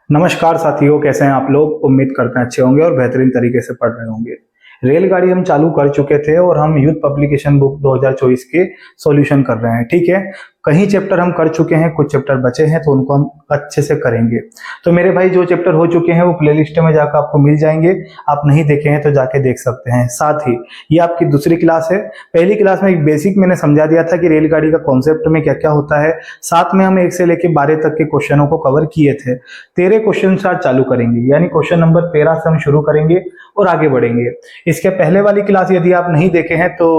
नमस्कार साथियों, कैसे हैं आप लोग। उम्मीद करते हैं अच्छे होंगे और बेहतरीन तरीके से पढ़ रहे होंगे। रेलगाड़ी हम चालू कर चुके थे और हम यूथ पब्लिकेशन बुक 2024 के सॉल्यूशन कर रहे हैं। ठीक है, कई चैप्टर हम कर चुके हैं, कुछ चैप्टर बचे हैं तो उनको हम अच्छे से करेंगे। तो मेरे भाई जो चैप्टर हो चुके हैं वो प्लेलिस्ट में जाकर आपको मिल जाएंगे। आप नहीं देखे हैं तो जाके देख सकते हैं। साथ ही ये आपकी दूसरी क्लास है। पहली क्लास में एक बेसिक मैंने समझा दिया था कि रेलगाड़ी का कॉन्सेप्ट में क्या क्या होता है। साथ में हम 1 से लेकर 12 तक के क्वेश्चनों को कवर किए थे। 13 क्वेश्चन आज चालू करेंगे, यानी क्वेश्चन नंबर 13 से हम शुरू करेंगे और आगे बढ़ेंगे। इसके पहले वाली क्लास यदि आप नहीं देखे हैं तो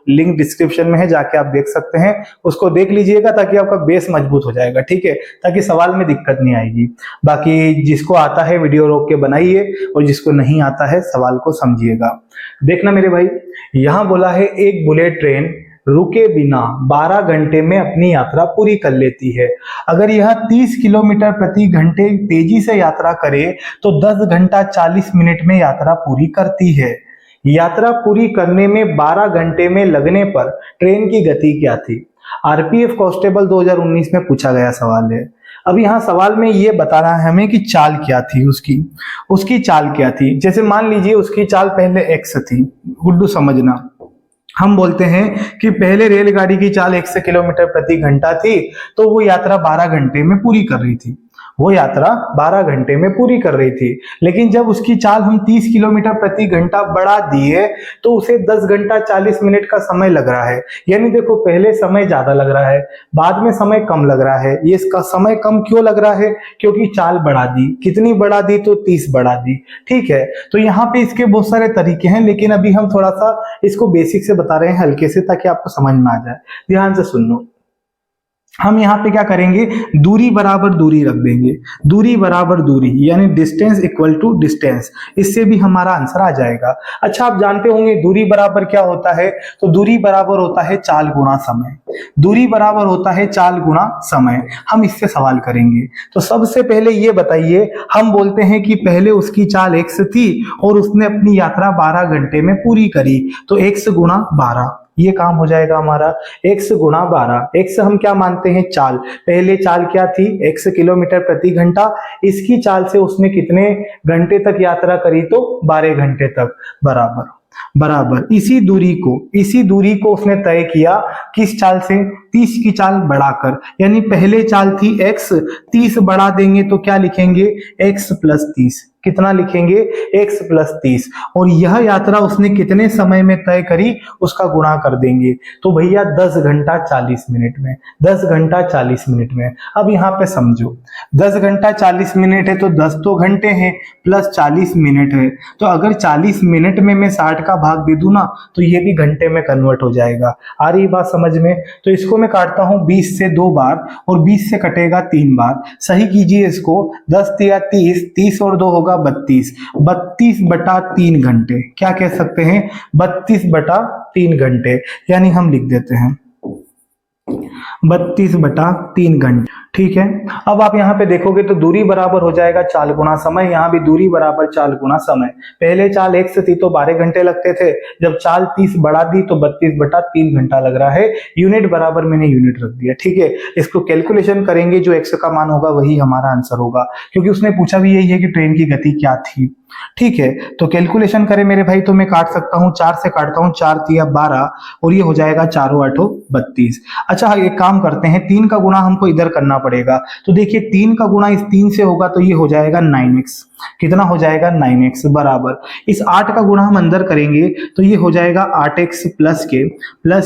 लिंक डिस्क्रिप्शन में है, जाके आप देख सकते हैं। उसको देख लीजिएगा ताकि आपका बेस मजबूत हो जाएगा। ठीक है, ताकि सवाल में दिक्कत नहीं आएगी। बाकी जिसको आता है वीडियो रोक के बनाइए और जिसको नहीं आता है सवाल को समझिएगा। देखना मेरे भाई, यहां बोला है एक बुलेट ट्रेन रुके बिना 12 घंटे में अपनी यात्रा पूरी कर लेती है। अगर यह 30 किलोमीटर प्रति घंटे तेजी से यात्रा करे तो 10 घंटा 40 मिनट में यात्रा पूरी करती है। यात्रा पूरी करने में 12 घंटे में लगने पर ट्रेन की गति क्या थी। आरपीएफ कांस्टेबल 2019 में पूछा गया सवाल है। अब यहाँ सवाल में ये बता रहा है हमें कि चाल क्या थी उसकी चाल क्या थी। जैसे मान लीजिए उसकी चाल पहले एक्स थी। गुड्डू समझना, हम बोलते हैं कि पहले रेलगाड़ी की चाल 100 किलोमीटर प्रति घंटा थी, तो वो यात्रा 12 घंटे में पूरी कर रही थी। वो यात्रा 12 घंटे में पूरी कर रही थी, लेकिन जब उसकी चाल हम 30 किलोमीटर प्रति घंटा बढ़ा दिए तो उसे 10 घंटा 40 मिनट का समय लग रहा है। यानी देखो, पहले समय ज्यादा लग रहा है, बाद में समय कम लग रहा है। ये इसका समय कम क्यों लग रहा है? क्योंकि चाल बढ़ा दी। कितनी बढ़ा दी? तो 30 बढ़ा दी। ठीक है, तो यहाँ पे इसके बहुत सारे तरीके हैं, लेकिन अभी हम थोड़ा सा इसको बेसिक से बता रहे हैं, हल्के से, ताकि आपको समझ में आ जाए। ध्यान से सुन लो। हम यहाँ पे क्या करेंगे, दूरी बराबर दूरी रख देंगे। दूरी बराबर दूरी यानी डिस्टेंस इक्वल टू डिस्टेंस, इससे भी हमारा आंसर आ जाएगा। अच्छा, आप जानते होंगे दूरी बराबर क्या होता है। तो दूरी बराबर होता है चाल गुणा समय। दूरी बराबर होता है चाल गुणा समय। हम इससे सवाल करेंगे। तो सबसे पहले ये बताइए, हम बोलते हैं कि पहले उसकी चाल x थी और उसने अपनी यात्रा 12 घंटे में पूरी करी, तो x गुणा 12 ये काम हो जाएगा हमारा। x गुणा 12, x हम क्या मानते हैं? चाल। पहले चाल क्या थी? x किलोमीटर प्रति घंटा। इसकी चाल से उसने कितने घंटे तक यात्रा करी? तो 12 घंटे तक। बराबर बराबर इसी दूरी को उसने तय किया किस चाल से? 30 की चाल बढ़ाकर। यानी पहले चाल थी x, 30 बढ़ा देंगे तो क्या लिखेंगे? x plus 30। कितना लिखेंगे? x plus 30। और यह यात्रा उसने कितने समय में तय करी उसका गुणा कर देंगे, तो भैया 10 घंटा 40 मिनट में। 10 घंटा 40 मिनट में। अब यहाँ पे समझो, 10 घंटा 40 मिनट है तो 10 तो घंटे हैं, प्लस 40 मिनट है। तो अगर 40 मिनट में मैं 60 का भाग दे दूं ना, तो ये भी घंटे में कन्वर्ट हो जाएगा। आ रही बात समझ में? तो इसको मैं काटता हूं 20 से 2 बार और 20 से कटेगा 3 बार। सही कीजिए इसको। 10 या 30, 30 और 2 होगा 32। 32 बटा 3 घंटे। क्या कह सकते हैं? 32 बटा 3 घंटे। यानी हम लिख देते हैं 32 बटा 3 घंटे। ठीक है, अब आप यहाँ पे देखोगे तो दूरी बराबर हो जाएगा चाल गुणा समय। यहाँ भी दूरी बराबर चाल गुणा समय। पहले चाल x थी तो 12 घंटे लगते थे, जब चाल 30 बढ़ा दी तो 32 बटा 3 घंटा लग रहा है। यूनिट बराबर मैंने यूनिट रख दिया। ठीक है, इसको कैलकुलेशन करेंगे, जो x का मान होगा वही हमारा आंसर होगा, क्योंकि उसने पूछा भी यही है कि ट्रेन की गति क्या थी। ठीक है, तो कैलकुलेशन करें मेरे भाई तो मैं काट सकता हूँ, 4 से काटता हूँ, 4 तिया 12 और ये हो जाएगा 4 8 32। अच्छा, एक काम करते हैं, 3 का गुणा हमको इधर करना पड़ेगा। तो देखिए 3 का गुणा इस 3 से होगा तो ये हो जाएगा 9x। कितना हो जाएगा? 9x बराबर इस 8 का गुणा हम अंदर करेंगे तो ये हो जाएगा 8x प्लस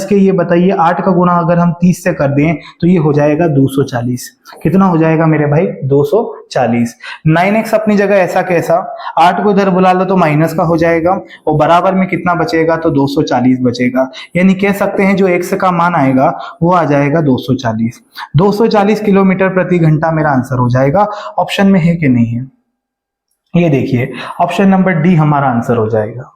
के ये बताइए 8 का गुणा अगर हम 30 से कर दें तो ये हो जाएगा 240। कितना हो जाएगा मेरे भाई? 240। 9x अपनी जगह ऐसा कैसा, 8 को इधर बुला लो तो माइनस का हो जाएगा और बराबर में कितना बचेगा? तो 240 बचेगा। यानी कह सकते हैं जो x का मान आएगा वो आ जाएगा 240। 240 किलोमीटर प्रति घंटा मेरा आंसर हो जाएगा। ऑप्शन में है कि नहीं है? ये देखिए, ऑप्शन नंबर डी हमारा आंसर हो जाएगा।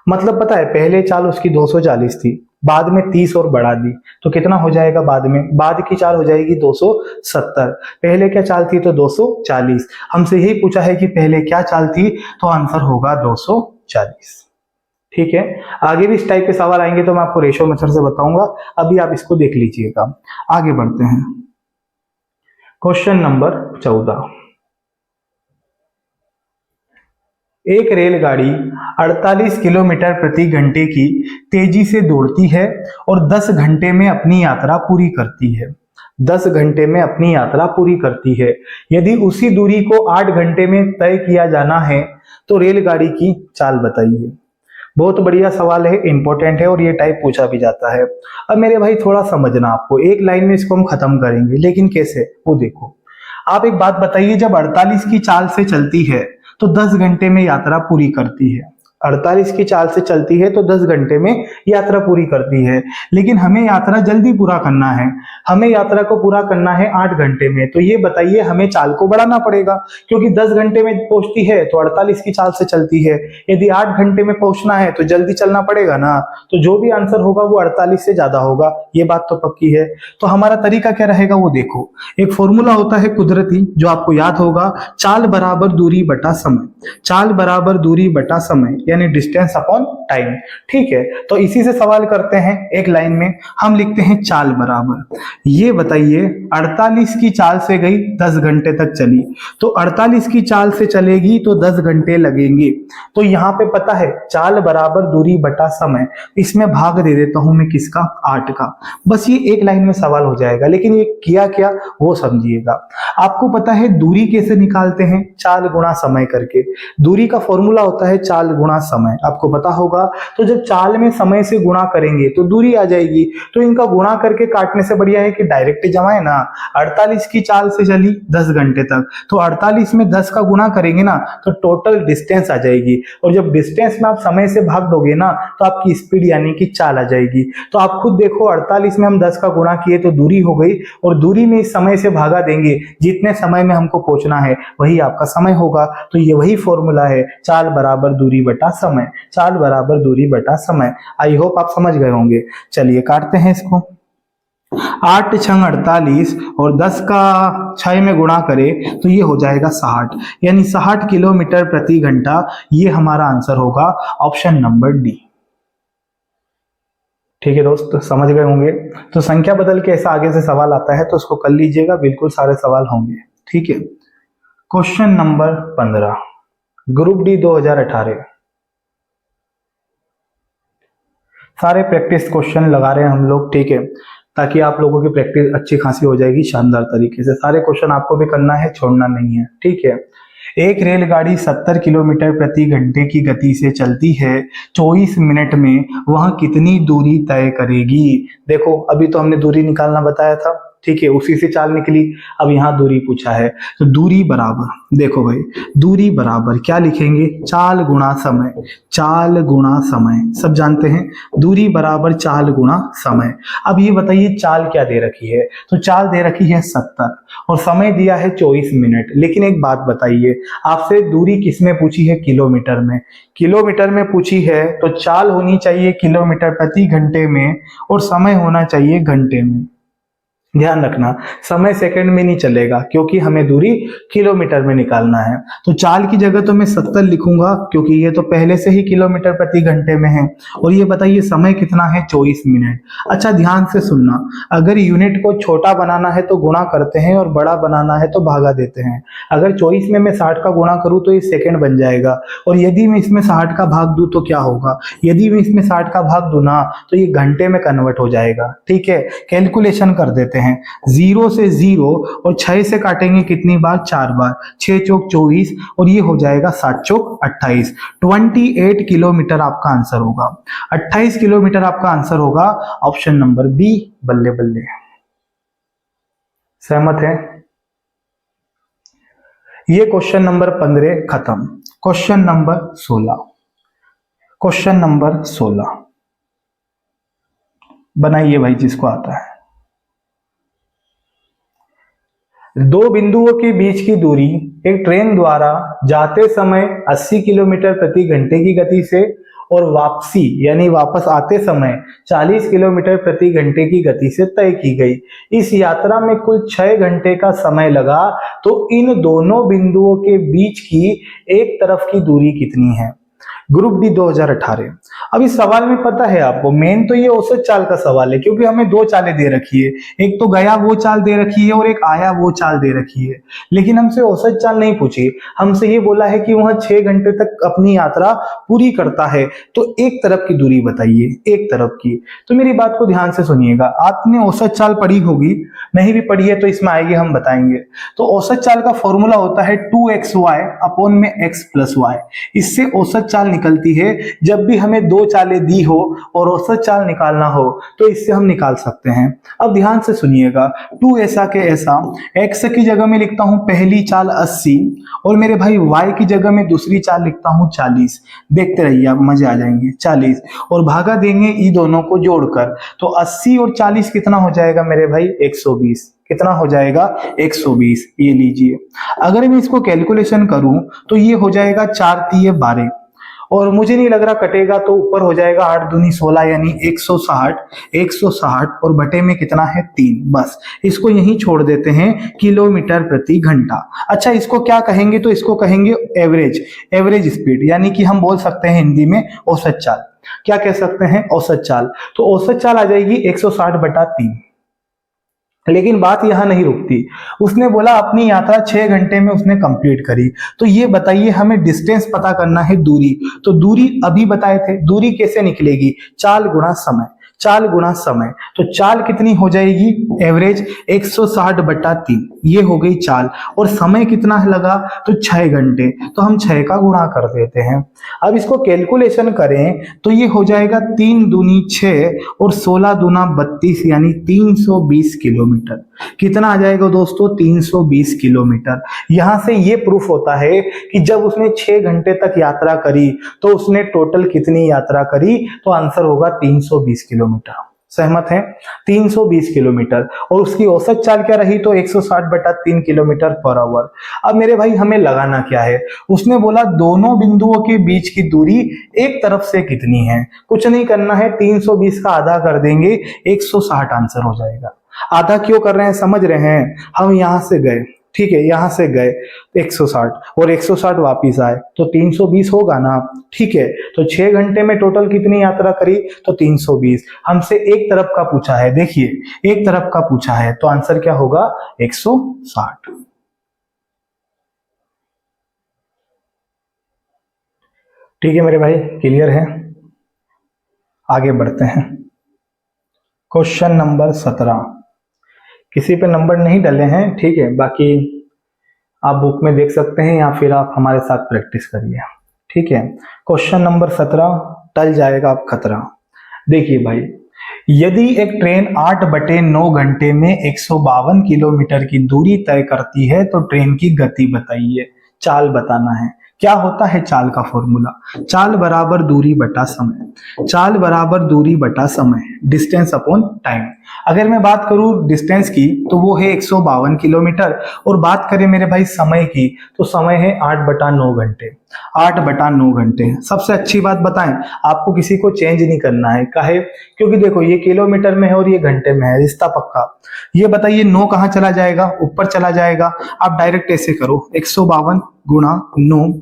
मतलब पता है, पहले चाल उसकी 240 थी, बाद में 30 और बढ़ा दी तो कितना हो जाएगा? बाद की चाल हो जाएगी 270। पहले क्या चाल थी? तो 240। हमसे यही पूछा है कि पहले क्या चाल थी, तो आंसर होगा 240। ठीक है, आगे भी इस टाइप के सवाल आएंगे तो मैं आपको रेशो मेथड से बताऊंगा। अभी आप इसको देख लीजिएगा। आगे बढ़ते हैं, क्वेश्चन नंबर 14। एक रेलगाड़ी 48 किलोमीटर प्रति घंटे की तेजी से दौड़ती है और 10 घंटे में अपनी यात्रा पूरी करती है। 10 घंटे में अपनी यात्रा पूरी करती है। यदि उसी दूरी को 8 घंटे में तय किया जाना है तो रेलगाड़ी की चाल बताइए। बहुत बढ़िया सवाल है, इंपॉर्टेंट है और ये टाइप पूछा भी जाता है। अब मेरे भाई थोड़ा समझना, आपको एक लाइन में इसको हम खत्म करेंगे, लेकिन कैसे वो देखो। आप एक बात बताइए, जब 48 की चाल से चलती है तो 10 घंटे में यात्रा पूरी करती है। 48 की चाल से चलती है तो 10 घंटे में यात्रा पूरी करती है, लेकिन हमें यात्रा जल्दी पूरा करना है। हमें यात्रा को पूरा करना है 8 घंटे में। तो ये बताइए, हमें चाल को बढ़ाना पड़ेगा, क्योंकि 10 घंटे में पहुंचती है तो 48 की चाल से चलती है। यदि 8 घंटे में पहुंचना है तो जल्दी चलना पड़ेगा ना। तो जो भी आंसर होगा वो 48 से ज्यादा होगा, ये बात तो पक्की है। तो हमारा तरीका क्या रहेगा वो देखो। एक फॉर्मूला होता है कुदरती, जो आपको याद होगा, चाल बराबर दूरी बटा समय। चाल बराबर दूरी बटा समय यानी डिस्टेंस अपॉन टाइम। ठीक है, तो इसी से सवाल करते हैं। एक लाइन में हम लिखते हैं चाल बराबर, ये बताइए 48 की चाल से गई 10 घंटे तक चली, तो 48 की चाल से चलेगी तो 10 घंटे लगेंगे। तो यहां पे पता है चाल बराबर दूरी बटा समय, इसमें भाग दे देता हूं मैं किसका, 8 का। बस ये एक लाइन में सवाल हो जाएगा, लेकिन ये किया क्या वो समझिएगा। आपको पता है दूरी कैसे निकालते हैं, चाल गुणा समय करके। दूरी का फॉर्मूला होता है चाल गुणा समय, आपको पता होगा। तो जब चाल में समय से गुणा करेंगे तो दूरी आ जाएगी। तो इनका गुणा करके काटने से बढ़िया है कि डायरेक्ट जमाए ना। 48 की चाल से चली 10 घंटे तक, तो 48 में 10 का गुणा करेंगे ना तो टोटल डिस्टेंस आ जाएगी। और जब डिस्टेंस में आप समय से भाग दोगे ना तो आपकी स्पीड यानी कि चाल आ जाएगी। तो आप खुद देखो, 48 में हम 10 का गुणा किए तो दूरी हो गई, और दूरी में इस समय से भागा देंगे, जितने समय में हमको पहुंचना है वही आपका समय होगा। तो ये वही फॉर्मूला है, चाल बराबर दूरी बटा समय। चाल बराबर दूरी बटा समय। आई होप आप समझ गए होंगे। चलिए काटते हैं इसको। 8 छंग 48 और 10 का 6 में गुणा करें तो ये हो जाएगा 60, यानी 60 किलोमीटर प्रति घंटा। ये हमारा आंसर होगा ऑप्शन नंबर डी। ठीक है दोस्त, समझ गए होंगे। तो संख्या बदल के ऐसा आगे से सवाल आता है तो उसको कर लीजिएगा, बिल्कुल सारे सवाल होंगे। ठीक है, क्वेश्चन नंबर 15, ग्रुप डी 2018। सारे प्रैक्टिस क्वेश्चन लगा रहे हैं हम लोग, ठीक है, ताकि आप लोगों की प्रैक्टिस अच्छी खासी हो जाएगी शानदार तरीके से। सारे क्वेश्चन आपको भी करना है, छोड़ना नहीं है। ठीक है, एक रेलगाड़ी 70 किलोमीटर प्रति घंटे की गति से चलती है, 24 मिनट में वह कितनी दूरी तय करेगी। देखो अभी तो हमने दूरी निकालना बताया था, ठीक है, उसी से चाल निकली। अब यहाँ दूरी पूछा है, तो दूरी बराबर, देखो भाई दूरी बराबर क्या लिखेंगे, चाल गुणा समय। चाल गुणा समय सब जानते हैं, दूरी बराबर चाल गुणा समय। अब ये बताइए चाल क्या दे रखी है, तो चाल दे रखी है 70 और समय दिया है 24 मिनट। लेकिन एक बात बताइए, आपसे दूरी किसमें पूछी है, किलोमीटर में। किलोमीटर में पूछी है तो चाल होनी चाहिए किलोमीटर प्रति घंटे में और समय होना चाहिए घंटे में। ध्यान रखना, समय सेकंड में नहीं चलेगा, क्योंकि हमें दूरी किलोमीटर में निकालना है। तो चाल की जगह तो मैं 70 लिखूंगा, क्योंकि ये तो पहले से ही किलोमीटर प्रति घंटे में है। और ये बताइए समय कितना है, 24 मिनट। अच्छा ध्यान से सुनना, अगर यूनिट को छोटा बनाना है तो गुणा करते हैं और बड़ा बनाना है तो भागा देते हैं। अगर 24 में मैं 60 का गुणा करूं तो ये सेकंड बन जाएगा, और यदि मैं इसमें 60 का भाग दूं तो क्या होगा, यदि मैं इसमें 60 का भाग दूं ना तो ये घंटे में कन्वर्ट हो जाएगा। ठीक है, कैलकुलेशन कर देते हैं। 0 से 0 और 6 से काटेंगे कितनी बार, 4 बार। 6 चौक 24 और ये हो जाएगा 7 चौक 28। 28 किलोमीटर आपका आंसर होगा। 28 किलोमीटर आपका आंसर होगा, ऑप्शन नंबर बी। बल्ले बल्ले, सहमत है। ये क्वेश्चन नंबर 15 खत्म। क्वेश्चन नंबर 16, क्वेश्चन नंबर 16 बनाइए भाई जिसको आता है। दो बिंदुओं के बीच की दूरी एक ट्रेन द्वारा जाते समय 80 किलोमीटर प्रति घंटे की गति से और वापसी यानी वापस आते समय 40 किलोमीटर प्रति घंटे की गति से तय की गई। इस यात्रा में कुल 6 घंटे का समय लगा, तो इन दोनों बिंदुओं के बीच की एक तरफ की दूरी कितनी है। Group D 2018। अब इस सवाल में पता है आपको, मेन तो ये औसत चाल का सवाल है, क्योंकि हमें दो चालें दे रखी है, एक तो गया वो चाल दे रखी है और एक आया वो चाल दे रखी है, लेकिन हमसे औसत चाल नहीं पूछी। हमसे ये बोला है कि वह 6 घंटे तक अपनी यात्रा पूरी करता है, तो एक तरफ की दूरी बताइए, एक तरफ की। तो मेरी बात को ध्यान से सुनिएगा, आपने औसत चाल पढ़ी होगी, नहीं भी पढ़ी है तो इसमें आएगी, हम बताएंगे। तो औसत चाल का फॉर्मूला होता है 2xy अपॉन में x प्लस वाई। इससे औसत चाल निकलती है। जब भी हमें दो चालें दी हो और औसत चाल निकालना हो तो इससे हम निकाल सकते हैं। अब ध्यान से सुनिएगा, 2 ऐसा के ऐसा, x की जगह में लिखता हूं पहली चाल 80 और मेरे भाई y की जगह में दूसरी चाल लिखता हूं 40। देखते रहिए आप, मजे आ जाएंगे। 40 और भागा देंगे ई दोनों को जोड़कर, तो 80 और 40 कितना हो जाएगा मेरे भाई? 120। कितना हो जाएगा? 120। ये लीजिए, अगर मैं इसको कैलकुलेशन करूं तो ये हो जाएगा 4 तिये 12 और मुझे नहीं लग रहा कटेगा, तो ऊपर हो जाएगा 8 दूनी 16 यानी 160। 160 और बटे में कितना है? 3। बस इसको यहीं छोड़ देते हैं, किलोमीटर प्रति घंटा। अच्छा, इसको क्या कहेंगे? तो इसको कहेंगे एवरेज, एवरेज स्पीड, यानी कि हम बोल सकते हैं हिंदी में औसत चाल। क्या कह सकते हैं? औसत चाल। तो औसत चाल आ जाएगी 160 बटा 3। लेकिन बात यहां नहीं रुकती, उसने बोला अपनी यात्रा 6 घंटे में उसने कंप्लीट करी। तो ये बताइए, हमें डिस्टेंस पता करना है, दूरी। तो दूरी अभी बताए थे, दूरी कैसे निकलेगी? चाल गुणा समय, चाल गुणा समय। तो चाल कितनी हो जाएगी? एवरेज 160 बटा 3, ये हो गई चाल। और समय कितना लगा? तो 6 घंटे, तो हम 6 का गुणा कर देते हैं। अब इसको कैलकुलेशन करें तो ये हो जाएगा 3 दूनी 6 और 16 दूना 32 यानी 320 किलोमीटर। कितना आ जाएगा दोस्तों? 320 किलोमीटर। यहां से ये प्रूफ होता है कि जब उसने 6 घंटे तक यात्रा करी तो उसने टोटल कितनी यात्रा करी? तो आंसर होगा 320 किलोमीटर। सहमत हैं? 320 किलोमीटर। और उसकी औसत चाल क्या रही? तो 160 बटा 3 किलोमीटर पर आवर। अब मेरे भाई हमें लगाना क्या है? उसने बोला दोनों बिंदुओं के बीच की दूरी एक तरफ से कितनी है। कुछ नहीं करना है, 320 का आधा कर देंगे, 160 आंसर हो जाएगा। आधा क्यों कर रहे हैं समझ रहे हैं? हम यहां से गए, ठीक है, यहां से गए 160 और 160 वापिस आए तो 320 होगा ना, ठीक है। तो 6 घंटे में टोटल कितनी यात्रा करी? तो 320। हमसे एक तरफ का पूछा है, देखिए एक तरफ का पूछा है, तो आंसर क्या होगा? 160। ठीक है मेरे भाई, क्लियर है? आगे बढ़ते हैं। Question number 17। किसी पे नंबर नहीं डले हैं, ठीक है, बाकी आप बुक में देख सकते हैं या फिर आप हमारे साथ प्रैक्टिस करिए, ठीक है। क्वेश्चन नंबर 17, टल जाएगा आप खतरा। देखिए भाई, यदि एक ट्रेन 8/9 घंटे में 152 किलोमीटर की दूरी तय करती है तो ट्रेन की गति बताइए। चाल बताना है। क्या होता है चाल का फॉर्मूला? चाल बराबर दूरी बटा समय, चाल बराबर दूरी बटा समय, डिस्टेंस अपॉन टाइम। अगर मैं बात करूं डिस्टेंस की तो वो है 152 किलोमीटर, और बात करें मेरे भाई समय की तो समय है 8/9 घंटे। 8/9 घंटे। सबसे अच्छी बात बताएं, आपको किसी को चेंज नहीं करना है, काहे? क्योंकि देखो ये किलोमीटर में है और ये घंटे में है, रिश्ता पक्का। ये बताइए 9 कहां चला जाएगा? ऊपर चला जाएगा। आप डायरेक्ट ऐसे करो, 152 गुणा 9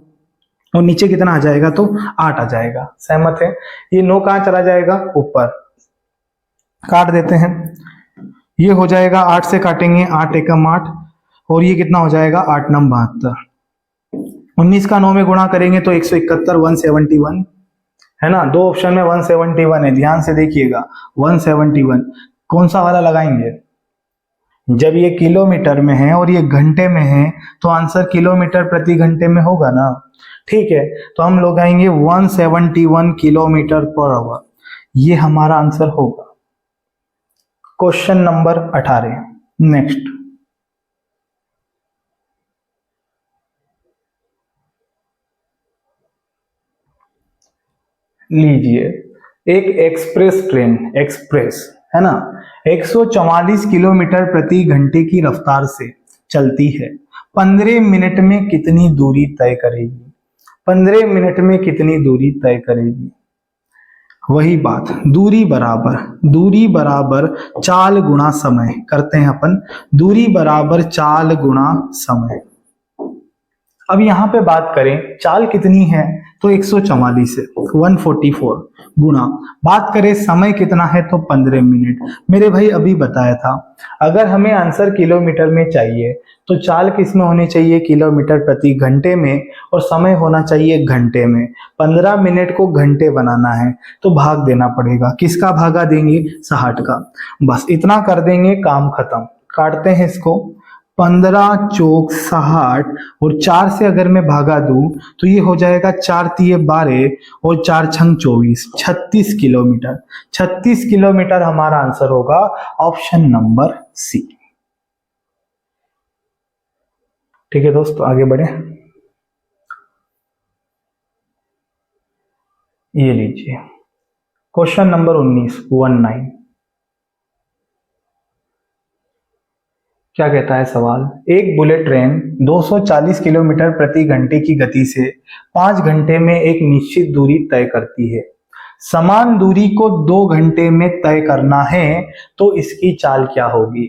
और नीचे कितना आ जाएगा? तो 8 आ जाएगा। सहमत है? ये 9 कहां चला जाएगा? ऊपर। काट देते हैं, ये हो जाएगा 8 से काटेंगे, 8 एकम 8 और ये कितना हो जाएगा? 8 9 72। 19 का 9 में गुणा करेंगे तो 171, 171 है ना। दो ऑप्शन में 171 है, ध्यान से देखिएगा। 171 कौन सा वाला लगाएंगे? जब ये किलोमीटर में है और ये घंटे में है तो आंसर किलोमीटर प्रति घंटे में होगा ना, ठीक है। तो हम लोग आएंगे 171 किलोमीटर पर आवर, ये हमारा आंसर होगा। Question number 18, next. लीजिए, एक एक्सप्रेस ट्रेन, एक्सप्रेस है ना, 144 किलोमीटर प्रति घंटे की रफ्तार से चलती है। 15 मिनट में कितनी दूरी तय करेगी? 15 मिनट में कितनी दूरी तय करेगी? वही बात, दूरी बराबर चाल गुणा समय करते हैं अपन। दूरी बराबर चाल गुणा समय। अब यहाँ पे बात करें चाल कितनी है, तो 144 है, 144 गुणा, बात करें समय कितना है तो 15 मिनट। मेरे भाई अभी बताया था, अगर हमें आंसर किलोमीटर में चाहिए तो चाल किस में होनी चाहिए, किलोमीटर प्रति घंटे में, और समय होना चाहिए घंटे में। 15 मिनट को घंटे बनाना है तो भाग देना पड़ेगा, किसका भागा देंगे, 60 का। बस इतना कर देंगे, काम खत्म। काटते हैं इसको, 15 चौक 60 और 4 से अगर मैं भागा दूं तो ये हो जाएगा 4 तिये 12 और 4 छंग 24, 36 किलोमीटर। 36 किलोमीटर हमारा आंसर होगा, ऑप्शन नंबर सी। ठीक है दोस्तों, आगे बढ़े। ये लीजिए क्वेश्चन नंबर 19। क्या कहता है सवाल, एक बुलेट ट्रेन 240 किलोमीटर प्रति घंटे की गति से 5 घंटे में एक निश्चित दूरी तय करती है। समान दूरी को 2 घंटे में तय करना है तो इसकी चाल क्या होगी।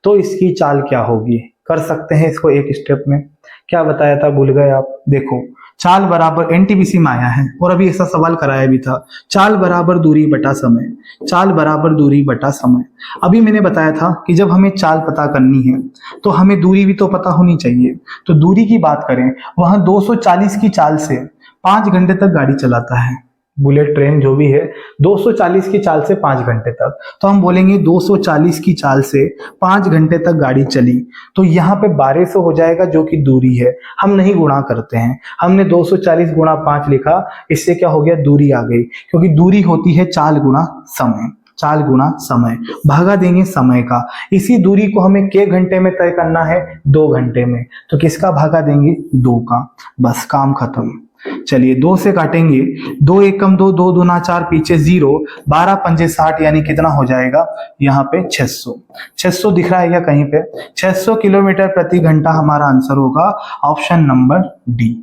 तो इसकी चाल क्या होगी, कर सकते हैं इसको एक स्टेप में। क्या बताया था, भूल गए आप। देखो, चाल बराबर, एनटीपीसी में आया है और अभी ऐसा सवाल कराया भी था, चाल बराबर दूरी बटा समय, चाल बराबर दूरी बटा समय। अभी मैंने बताया था कि जब हमें चाल पता करनी है तो हमें दूरी भी तो पता होनी चाहिए। तो दूरी की बात करें, वहां 240 की चाल से 5 घंटे तक गाड़ी चलाता है, बुलेट ट्रेन जो भी है 240 की चाल से 5 घंटे तक, तो हम बोलेंगे 240 की चाल से 5 घंटे तक गाड़ी चली, तो यहाँ पे 1200 हो जाएगा जो कि दूरी है। हम नहीं गुणा करते हैं, हमने 240 गुणा 5 लिखा, इससे क्या हो गया, दूरी आ गई, क्योंकि दूरी होती है चाल गुणा समय, चाल गुणा समय, भागा देंगे समय का। इसी दूरी को हमें के घंटे में तय करना है, 2 घंटे में, तो किसका भागा देंगे, 2 का। बस काम खत्म। चलिए 2 से काटेंगे, 2 एकम 2, 2 दूना 4, पीछे 0, 12 पंजे 60, यानी कितना हो जाएगा यहाँ पे 600। 600 दिख रहा है क्या कहीं पे, 600 किलोमीटर प्रति घंटा हमारा आंसर होगा, ऑप्शन नंबर डी।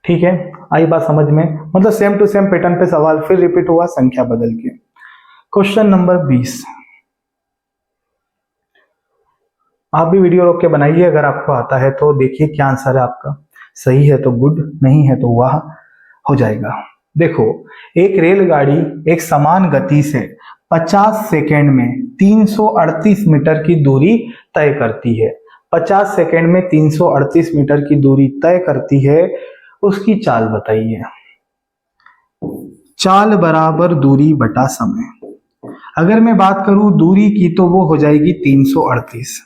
ठीक है, आई बात समझ में, मतलब सेम टू सेम पैटर्न पे सवाल फिर रिपीट हुआ, संख्या बदल के। Question number 20। आप भी वीडियो रोक के बनाइए, अगर आपको आता है तो देखिए क्या आंसर है आपका। सही है तो गुड, नहीं है तो वाह हो जाएगा। देखो, एक रेलगाड़ी एक समान गति से 50 सेकेंड में 338 मीटर की दूरी तय करती है। 50 सेकेंड में 338 मीटर की दूरी तय करती है, उसकी चाल बताइए। चाल बराबर दूरी बटा समय। अगर मैं बात करूं दूरी की तो वो हो जाएगी 338,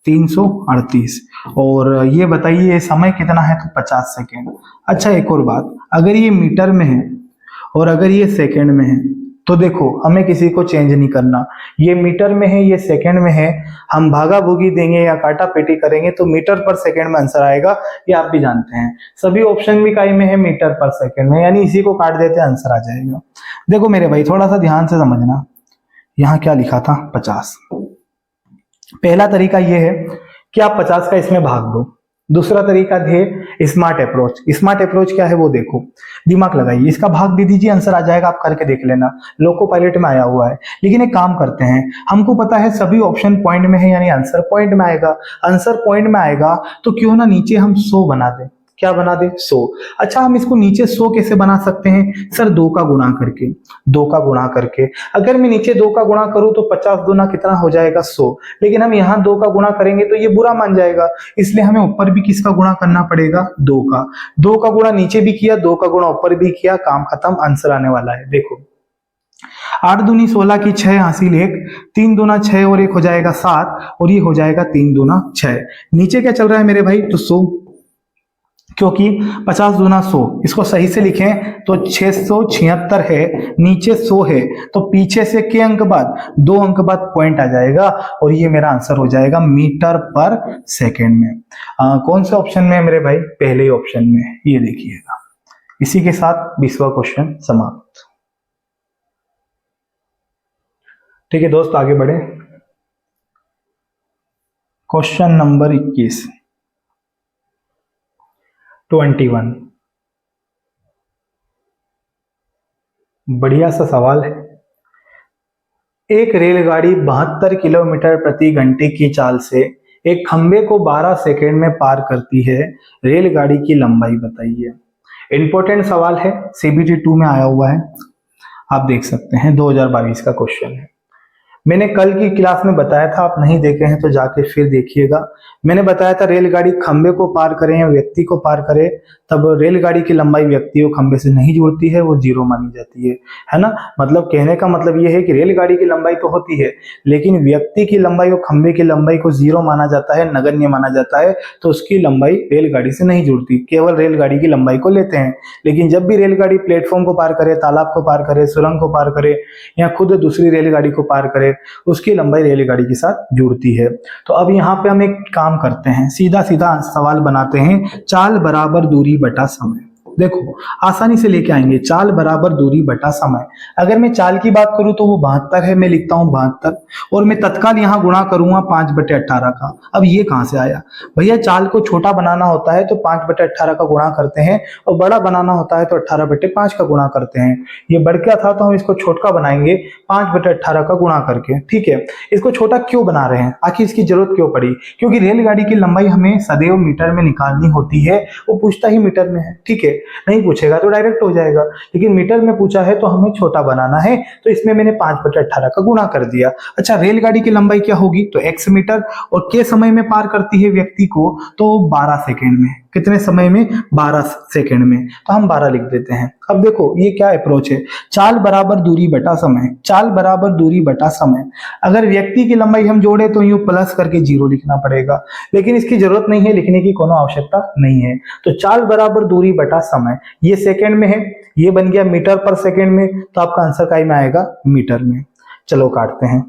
338, और ये बताइए समय कितना है, तो 50 सेकेंड। अच्छा एक और बात, अगर ये मीटर में है और अगर ये सेकेंड में है तो देखो हमें किसी को चेंज नहीं करना, ये मीटर में है ये सेकेंड में है, हम भागा भूगी देंगे या काटा पेटी करेंगे तो मीटर पर सेकेंड में आंसर आएगा, ये आप भी जानते हैं। सभी ऑप्शन भी काय में है मीटर पर सेकेंड में, यानी इसी को काट देते आंसर आ जाएगा। देखो मेरे भाई थोड़ा सा ध्यान से समझना, यहाँ क्या लिखा था, 50। पहला तरीका यह है कि आप 50 का इसमें भाग दो। दूसरा तरीका है स्मार्ट अप्रोच। स्मार्ट अप्रोच क्या है वो देखो, दिमाग लगाइए, इसका भाग दे दीजिए, आंसर आ जाएगा, आप करके देख लेना, लोको पायलट में आया हुआ है। लेकिन एक काम करते हैं, हमको पता है सभी ऑप्शन पॉइंट में है, यानी आंसर पॉइंट में आएगा। आंसर पॉइंट में आएगा तो क्यों ना नीचे हम 100 बना दें। क्या बना दे, 100। अच्छा हम इसको नीचे 100 कैसे बना सकते हैं, सर 2 का गुणा करके, 2 का गुणा करके। अगर मैं नीचे 2 का गुणा करूं तो 50 गुना कितना हो जाएगा, 100, लेकिन हम यहाँ 2 का गुणा करेंगे तो ये बुरा मान जाएगा, इसलिए हमें ऊपर भी किसका गुणा करना पड़ेगा, 2 का। 2 का गुणा नीचे भी किया, 2 का गुणा ऊपर भी किया, काम खत्म, आंसर आने वाला है। देखो 8 दूनी 16 की 6 हासिल 1, 3 दूना 6 और 1 हो जाएगा 7, और ये हो जाएगा 3 दूना 6। नीचे क्या चल रहा है मेरे भाई, तो 100, क्योंकि 50 दूना 100, इसको सही से लिखें तो 676 है, नीचे 100 है, तो पीछे से के अंक बाद, 2 अंक बाद पॉइंट आ जाएगा, और ये मेरा आंसर हो जाएगा मीटर पर सेकेंड में। कौन से ऑप्शन में है मेरे भाई, पहले ही ऑप्शन में, ये देखिएगा। इसी के साथ 20वां क्वेश्चन समाप्त। ठीक है दोस्त, आगे बढ़े। Question number 21। 21 बढ़िया सा सवाल है। एक रेलगाड़ी 72 किलोमीटर प्रति घंटे की चाल से एक खंबे को 12 सेकेंड में पार करती है, रेलगाड़ी की लंबाई बताइए। इंपॉर्टेंट सवाल है, CBT 2 में आया हुआ है, आप देख सकते हैं, 2022 का क्वेश्चन है। मैंने कल की क्लास में बताया था, आप नहीं देखे हैं तो जाके फिर देखिएगा। मैंने बताया था रेलगाड़ी खंबे को पार करे या व्यक्ति को पार करे, तब रेलगाड़ी की लंबाई व्यक्ति और खंबे से नहीं जुड़ती है, वो जीरो मानी जाती है ना। मतलब कहने का मतलब ये है कि रेलगाड़ी की लंबाई तो होती है, लेकिन व्यक्ति की लंबाई और खंबे की लंबाई को जीरो माना जाता है, नगण्य माना जाता है, तो उसकी लंबाई रेलगाड़ी से नहीं जुड़ती, केवल रेलगाड़ी की लंबाई को लेते हैं। लेकिन जब भी रेलगाड़ी प्लेटफॉर्म को पार करे, तालाब को पार करे, सुरंग को पार करे या खुद दूसरी रेलगाड़ी को पार करे, उसकी लंबाई रेलगाड़ी के साथ जुड़ती है। तो अब यहाँ पे हम एक काम करते हैं, सीधा सीधा सवाल बनाते हैं, चाल बराबर दूरी बटा समय। देखो आसानी से लेके आएंगे, चाल बराबर दूरी बटा समय। अगर मैं चाल की बात करूं तो वो 72 है, मैं लिखता हूं 72, और मैं तत्काल यहाँ गुणा करूंगा 5/18 का। अब ये कहां से आया भैया? चाल को छोटा बनाना होता है तो 5/18 का गुणा करते हैं, और बड़ा बनाना होता है तो 18/5 का गुणा करते हैं। ये बढ़ क्या था तो हम इसको छोटा बनाएंगे 5/18 का गुणा करके, ठीक है। इसको छोटा क्यों बना रहे हैं, आखिर इसकी जरूरत क्यों पड़ी? क्योंकि रेलगाड़ी की लंबाई हमें सदैव मीटर में निकालनी होती है, वो पूछता ही मीटर में है, ठीक है। नहीं पूछेगा तो डायरेक्ट हो जाएगा, लेकिन मीटर में पूछा है तो हमें छोटा बनाना है, तो इसमें मैंने 5/18 का गुणा कर दिया। अच्छा, रेलगाड़ी की लंबाई क्या होगी? तो x मीटर, और के समय में पार करती है व्यक्ति को, तो 12 सेकेंड में। कितने समय में? 12 सेकेंड में, तो हम 12 लिख देते हैं। अब देखो ये क्या अप्रोच है, चाल बराबर दूरी बटा समय, चाल बराबर दूरी बटा समय। अगर व्यक्ति की लंबाई हम जोड़े तो यूं प्लस करके 0 लिखना पड़ेगा, लेकिन इसकी जरूरत नहीं है, लिखने की कोनो आवश्यकता नहीं है। तो चाल बराबर दूरी बटा समय, ये सेकेंड में है, ये बन गया मीटर पर सेकेंड में, तो आपका आंसर काय में आएगा? मीटर में। चलो काटते हैं।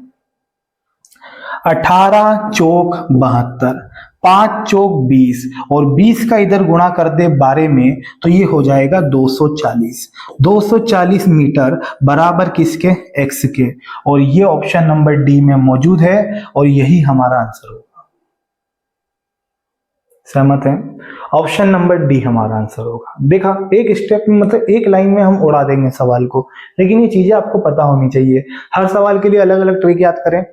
18 चौक 72, 5 चौक 20, और 20 का इधर गुणा कर दे 12 में, तो ये हो जाएगा 240। 240 मीटर बराबर किसके? x के। और ये ऑप्शन नंबर डी में मौजूद है, और यही हमारा आंसर होगा। सहमत हैं? ऑप्शन नंबर डी हमारा आंसर होगा। देखा, एक स्टेप में, मतलब एक लाइन में हम उड़ा देंगे सवाल को, लेकिन ये चीजें आपको पता होनी चाहिए। हर सवाल के लिए अलग अलग ट्रिक याद करें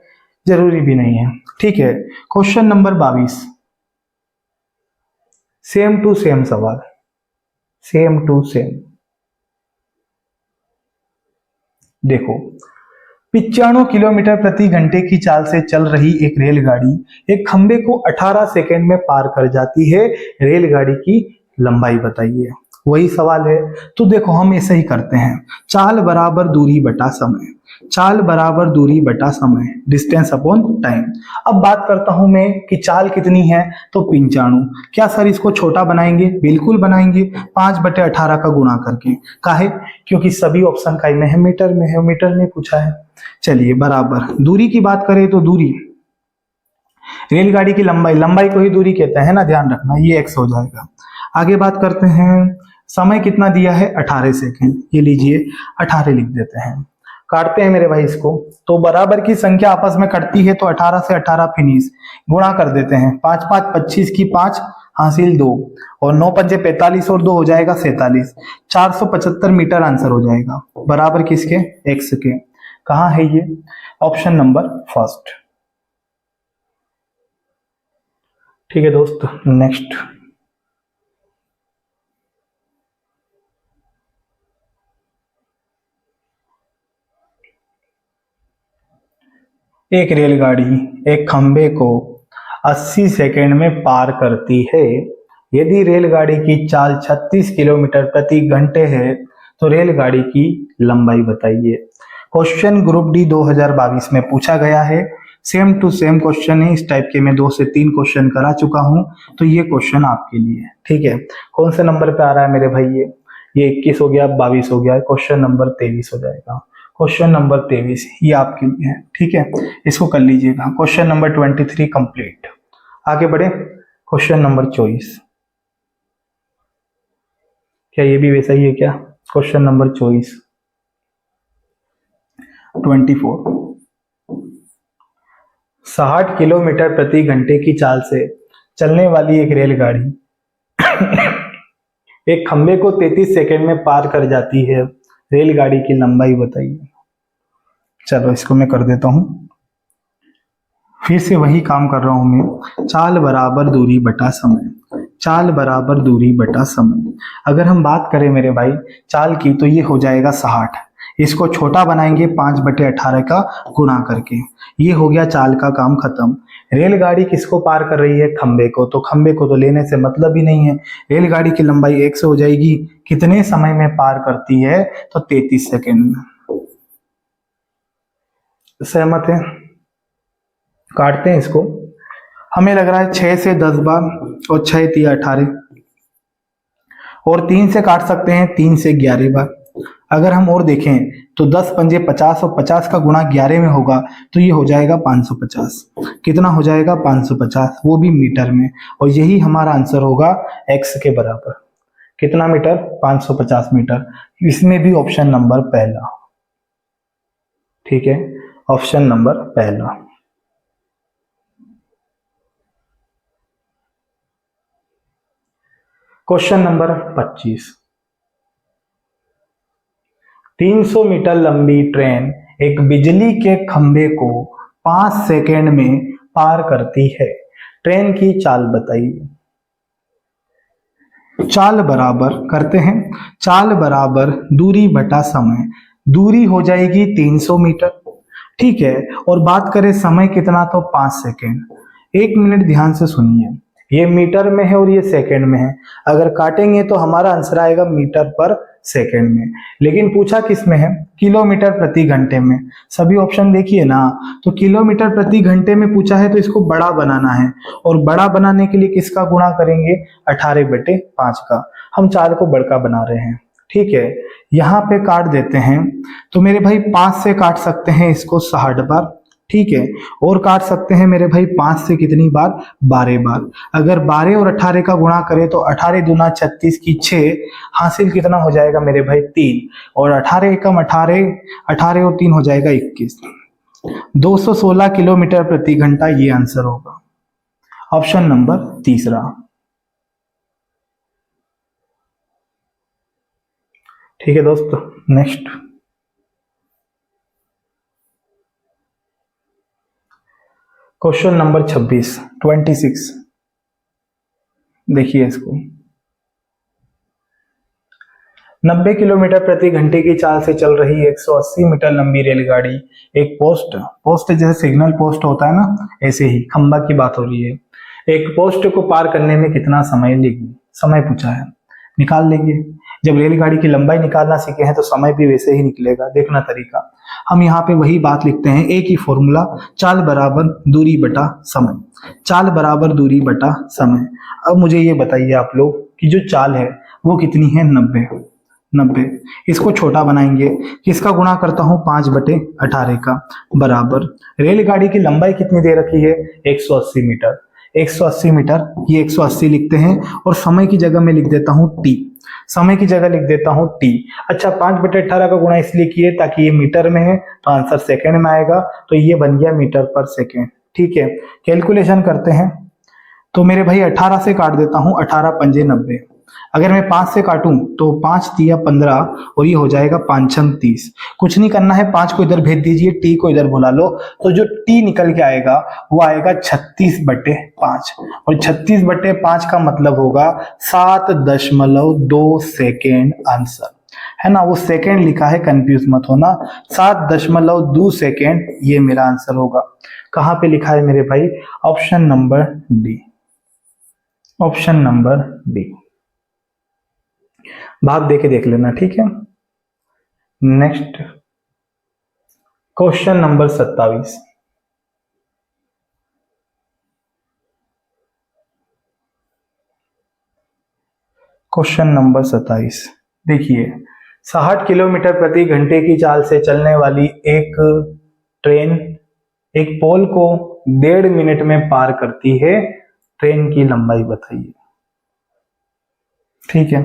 जरूरी भी नहीं है, ठीक है। Question number 22, same to same सवाल, सेम टू सेम। देखो, 95 किलोमीटर प्रति घंटे की चाल से चल रही एक रेलगाड़ी एक खंबे को 18 सेकेंड में पार कर जाती है, रेलगाड़ी की लंबाई बताइए। वही सवाल है, तो देखो हम ऐसे ही करते हैं, चाल बराबर दूरी बटा समय, चाल बराबर दूरी बटा समय, डिस्टेंस अपॉन टाइम। अब बात करता हूं मैं कि चाल कितनी है, तो 95। क्या सर इसको छोटा बनाएंगे? बिल्कुल बनाएंगे, 5/18 का गुणा करके। काहे? क्योंकि सभी ऑप्शन का में है, मीटर में है, मीटर में पूछा है। चलिए, बराबर दूरी की बात करें तो दूरी, रेलगाड़ी की लंबाई, लंबाई को ही दूरी कहते हैं ना, ध्यान रखना, ये x हो जाएगा। आगे बात करते हैं, समय कितना दिया है? 18 सेकेंड, ये लीजिए 18 लिख देते हैं। काटते हैं मेरे भाई इसको, तो बराबर की संख्या आपस में कटती है, तो 18 से 18 फिनिश, गुणा कर देते हैं, 5 5 25 की 5 हासिल 2, और 9 पंजे 45 और 2 हो जाएगा 47, 475 मीटर आंसर हो जाएगा। बराबर किसके? x के। कहाँ है ये? Option number first. ठीक है दोस्त, नेक्स्ट। एक रेलगाड़ी एक खंबे को 80 सेकेंड में पार करती है। यदि रेलगाड़ी की चाल 36 किलोमीटर प्रति घंटे है, तो रेलगाड़ी की लंबाई बताइए। क्वेश्चन ग्रुप डी 2022 में पूछा गया है, सेम टू सेम क्वेश्चन है। इस टाइप के मैं 2 से 3 क्वेश्चन करा चुका हूं, तो ये क्वेश्चन आपके लिए है, ठीक है। कौन से नंबर पे आ रहा है मेरे भाई? ये 21 हो गया, 22 हो गया, क्वेश्चन नंबर 23 हो जाएगा। क्वेश्चन नंबर 23 ये आपके लिए है, ठीक है, इसको कर लीजिएगा। Question number 23 complete. आगे बढ़े, क्वेश्चन नंबर 24। क्या ये भी वैसा ही है क्या? Question number 24 24। 60 किलोमीटर प्रति घंटे की चाल से चलने वाली एक रेलगाड़ी एक खंबे को 33 सेकेंड में पार कर जाती है, रेलगाड़ी की लंबाई बताइए। चलो इसको मैं कर देता हूं, फिर से वही काम कर रहा हूं मैं, चाल बराबर दूरी बटा समय, चाल बराबर दूरी बटा समय। अगर हम बात करें मेरे भाई चाल की तो ये हो जाएगा 60। इसको छोटा बनाएंगे 5/18 का गुणा करके। ये हो गया चाल का काम खत्म। रेलगाड़ी किसको पार कर रही है? खंबे को। तो खंबे को तो लेने से मतलब ही नहीं है। रेलगाड़ी की लंबाई 1 से हो जाएगी, कितने समय में पार करती है? तो 33 सेकेंड में। सहमत है? काटते हैं इसको। हमें लग रहा है 6 से 10 बार, और 6 तिया 18, और 3 से काट सकते हैं 3 से 11 बार। अगर हम और देखें तो 10 पंजे 50, और 50 का गुणा 11 में होगा तो ये हो जाएगा 550। कितना हो जाएगा? 550, वो भी मीटर में। और यही हमारा आंसर होगा x के बराबर। कितना मीटर? 550 मीटर। इसमें भी ऑप्शन नंबर पहला। ठीक है, ऑप्शन नंबर पहला। Question number 25। 300 मीटर लंबी ट्रेन एक बिजली के खंभे को 5 सेकेंड में पार करती है। ट्रेन की चाल बताइए। चाल बराबर करते हैं, चाल बराबर दूरी बटा समय। दूरी हो जाएगी 300 मीटर, ठीक है। और बात करें समय कितना, तो 5 सेकेंड। 1 मिनट ध्यान से सुनिए, ये मीटर में है और ये सेकंड में है। अगर काटेंगे तो हमारा आंसर आएगा मीटर पर सेकंड में। लेकिन पूछा किस में है? किलोमीटर प्रति घंटे में। सभी ऑप्शन देखिए ना, तो किलोमीटर प्रति घंटे में पूछा है तो इसको बड़ा बनाना है, और बड़ा बनाने के लिए किसका गुणा करेंगे? 18/5 का। हम चाल को बड़का बना रहे हैं, ठीक है। यहाँ पे काट देते हैं, तो मेरे भाई 5 से काट सकते हैं इसको 60 बार, ठीक है। और काट सकते हैं मेरे भाई 5 से कितनी बार? 12 बार। अगर 12 और 18 का गुणा करें तो 18 दूना 36 की 6, हासिल कितना हो जाएगा मेरे भाई? 3। और 18 एकम 18, 18 और 3 हो जाएगा 21। 216 किलोमीटर प्रति घंटा ये आंसर होगा। ऑप्शन नंबर तीसरा। ठीक है दोस्तों, नेक्स्ट क्वेश्चन नंबर 26। देखिए इसको। 90 किलोमीटर प्रति घंटे की चाल से चल रही 180 मीटर लंबी रेलगाड़ी एक पोस्ट जैसे सिग्नल पोस्ट होता है ना, ऐसे ही खंबा की बात हो रही है। एक पोस्ट को पार करने में कितना समय लेगी? समय पूछा है, निकाल लेंगे। जब रेलगाड़ी की लंबाई निकालना सीखे हैं तो समय भी वैसे ही निकलेगा। देखना तरीका, हम यहाँ पे वही बात लिखते हैं, एक ही फॉर्मूला, चाल बराबर दूरी बटा समय। चाल बराबर दूरी बटा समय। अब मुझे ये बताइए आप लोग कि जो चाल है वो कितनी है? 90। इसको छोटा बनाएंगे, किसका गुणा करता हूं? 5/18 का, बराबर रेलगाड़ी की लंबाई कितनी दे रखी है? 180 मीटर। 180 मीटर, ये 180 लिखते हैं, और समय की जगह में लिख देता हूं t। समय की जगह लिख देता हूं t। अच्छा, 5/18 का गुणा इसलिए किए ताकि ये मीटर में है तो आंसर सेकंड में आएगा, तो ये बन गया मीटर पर सेकंड, ठीक है। कैलकुलेशन करते हैं, तो मेरे भाई 18 से काट देता हूं, 18 पंजे 90। अगर मैं 5 से काटूं तो 5 तिया 15, और ये हो जाएगा 5 छम 30। कुछ नहीं करना है, 5 को इधर भेज दीजिए, टी को इधर बुला लो, तो जो टी निकल के आएगा वो आएगा 36/5। और 36/5 का मतलब होगा 7.2 सेकेंड आंसर, है ना। वो सेकेंड लिखा है, कंफ्यूज मत होना। 7.2 सेकेंड ये मेरा आंसर होगा। कहां पे लिखा है मेरे भाई? Option number D. Option number D. भाग देके देख लेना, ठीक है। Next question number 27। Question number 27 देखिए। 60 किलोमीटर प्रति घंटे की चाल से चलने वाली एक ट्रेन एक पोल को 1.5 मिनट में पार करती है। ट्रेन की लंबाई बताइए। ठीक है,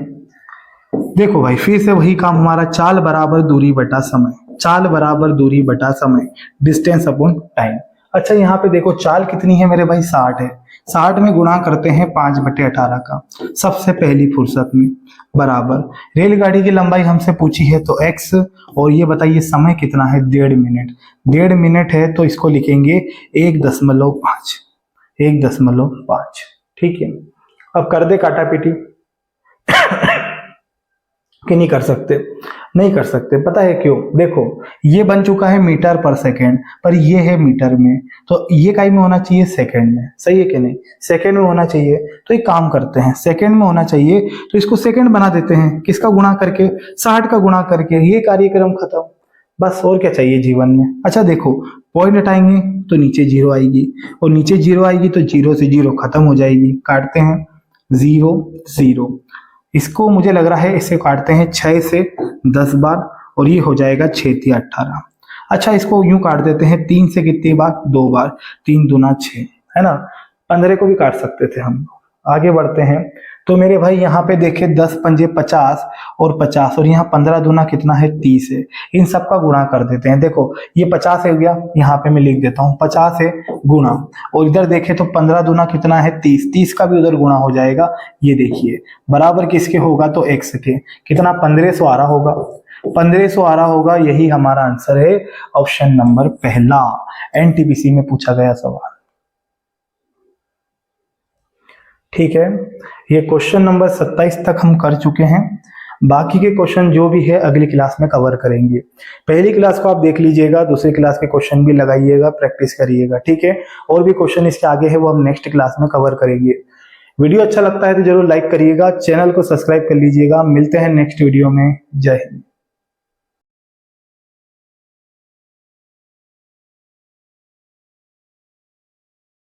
देखो भाई, फिर से वही काम हमारा, चाल बराबर दूरी बटा समय। चाल बराबर दूरी बटा समय, डिस्टेंस अपॉन टाइम। अच्छा यहाँ पे देखो चाल कितनी है मेरे भाई, 60 है। 60 में गुणा करते हैं 5/18 का सबसे पहली फुर्सत में, बराबर रेलगाड़ी की लंबाई हमसे पूछी है तो x, और ये बताइए समय कितना है, 1.5 मिनट। 1.5 मिनट है तो इसको लिखेंगे 1.5, 1.5। ठीक है, अब कर दे काटा पीटी कि नहीं कर सकते? नहीं कर सकते, पता है क्यों? देखो ये बन चुका है मीटर पर सेकेंड, पर ये है मीटर में, तो ये काई में होना चाहिए, सेकेंड में। सही है कि नहीं? सेकेंड में होना चाहिए। तो एक काम करते हैं, सेकेंड में होना चाहिए तो इसको सेकेंड बना देते हैं, किसका गुणा करके, 60 का गुणा करके। ये कार्यक्रम खत्म, बस और क्या चाहिए जीवन में। अच्छा देखो, पॉइंट हटाएंगे तो नीचे 0 आएगी, और नीचे 0 आएगी तो 0 से 0 खत्म हो जाएगी। काटते हैं 0 0, इसको मुझे लग रहा है इसे काटते हैं 6 से 10 बार, और ये हो जाएगा 6 × 18। अच्छा इसको यूं काट देते हैं 3 से कितनी बार, 2 बार, 3 दूना 6, है ना। 15 को भी काट सकते थे हम। आगे बढ़ते हैं तो मेरे भाई यहाँ पे देखे 10 पंजे 50 और 50, और यहाँ 15 दूना कितना है, 30 है। इन सब का गुणा कर देते हैं। देखो ये 50 हो गया, यहाँ पे मैं लिख देता हूँ 50 है गुणा, और इधर देखे तो 15 दूना कितना है, 30, 30 का भी उधर गुणा हो जाएगा। ये देखिए बराबर किसके होगा, तो x के। कितना, 1500 आ रहा होगा, 1500 आ रहा होगा। यही हमारा आंसर है, ऑप्शन नंबर पहला, एनटीपीसी में पूछा गया सवाल। ठीक है, ये क्वेश्चन नंबर 27 तक हम कर चुके हैं। बाकी के क्वेश्चन जो भी है अगली क्लास में कवर करेंगे। पहली क्लास को आप देख लीजिएगा, दूसरी क्लास के क्वेश्चन भी लगाइएगा, प्रैक्टिस करिएगा। ठीक है, और भी क्वेश्चन इसके आगे है वो हम नेक्स्ट क्लास में कवर करेंगे। वीडियो अच्छा लगता है तो जरूर लाइक करिएगा, चैनल को सब्सक्राइब कर लीजिएगा। मिलते हैं नेक्स्ट वीडियो में। जय हिंद।